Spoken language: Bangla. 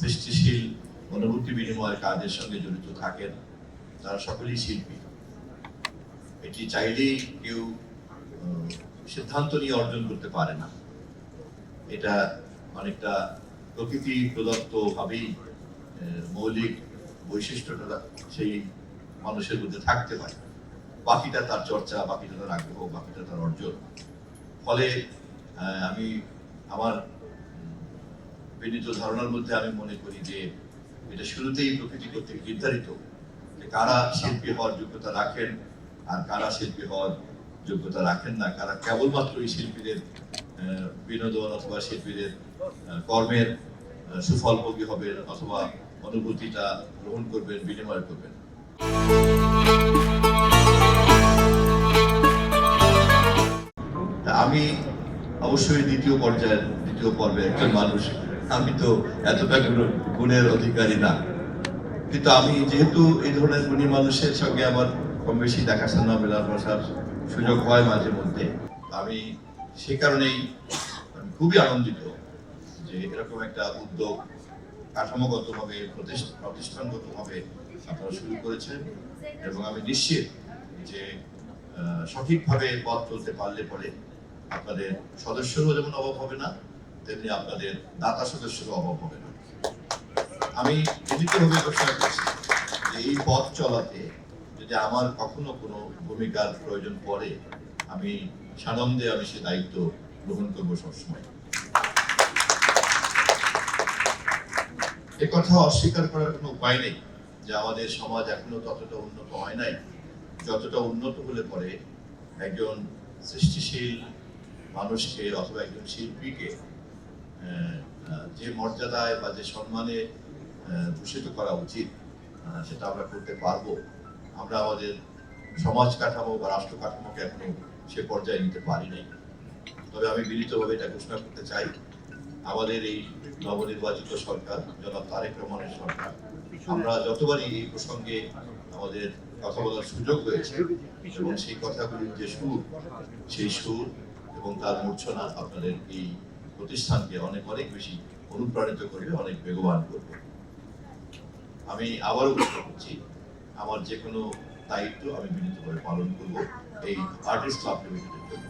সৃষ্টিশীল অনুভূতি বিনিময়ের কাজের সঙ্গে জড়িত থাকেন তারা সকলেই শিল্পী। এটি চাইলেই কেউ সিদ্ধান্ত নিয়ে অর্জন করতে পারে না। এটা অনেকটা প্রকৃতি প্রদত্ত ভাবেই মৌলিক বৈশিষ্ট্যটা সেই মানুষের মধ্যে থাকতে পারে। বাকিটা তার চর্চা, বাকিটা তার আগ্রহ, বাকিটা তার অর্জন। ফলে আমি আমার বিনীত ধারণার মধ্যে আমি মনে করি যে এটা শুরুতেই প্রকৃতি কর্তৃক নির্ধারিত যে কারা শিল্পী হওয়ার যোগ্যতা রাখেন আর কারা শিল্পী হওয়ার যোগ্যতা রাখেন না, কারা কেবলমাত্র এই শিল্পীদের বিনোদন অথবা শিল্পীদের কর্মের সুফলভোগী হবেন অথবা অনুভূতিটা গ্রহণ করবেন, বিনিময় করবেন। আমি অবশ্যই দ্বিতীয় পর্বে একজন মানুষ, আমি তো এতটা গুণের অধিকারী না, কিন্তু আমি যেহেতু এই ধরনের গুণী মানুষের সঙ্গে আমার কম বেশি দেখাশোনা মেলার বসার সুযোগ হয় মাঝে মধ্যে, আমি সে কারণেই খুবই আনন্দিত যে এরকম একটা উদ্যোগ কাঠামোগতভাবে প্রতিষ্ঠানগতভাবে আপনারা শুরু করেছেন এবং আমি নিশ্চিত যে সঠিকভাবে পথ চলতে পারলে পরে আপনাদের সদস্যরও যেমন অভাব হবে না, তেমনি আপনাদের দাতা সদস্যেরও অভাব হবে না। আমি বিনীতভাবে ঘোষণা করছি যে এই পথ চলাতে যদি আমার কখনো কোনো ভূমিকার প্রয়োজন পড়ে আমি সানন্দে সে দায়িত্ব গ্রহণ করবো সবসময়। এ কথা অস্বীকার করার কোনো উপায় নেই যে আমাদের সমাজ এখনো ততটা উন্নত হয় নাই যতটা উন্নত হলে পরে একজন সৃষ্টিশীল মানুষকে অথবা একজন শিল্পীকে যে মর্যাদায় বা যে সম্মানে ভূষিত করা উচিত সেটা আমরা করতে পারবো। আমরা আমাদের সমাজ কাঠামো বা রাষ্ট্র কাঠামোকে এখনো সে পর্যায়ে নিতে পারি নাই। তবে আমি বিনীতভাবে এটা ঘোষণা করতে চাই, আমাদের এই নবনির্বাচিত সরকার, জনাব তারেক রহমানের সরকার, আমরা যতবারই এই প্রসঙ্গে আমাদের কথা বলার সুযোগ হয়েছে এবং সেই কথাগুলির যে সুর, সেই সুর এবং তার মূর্ছনা আপনাদের এই প্রতিষ্ঠানকে অনেক বেশি অনুপ্রাণিত করবে, অনেক বেগবান করবে। আমি আবারও ঘোষণা করছি, আমার যে কোনো দায়িত্ব আমি বিনীতভাবে পালন করব এই আর্টিস্ট ক্লাব লিমিটেডের জন্য।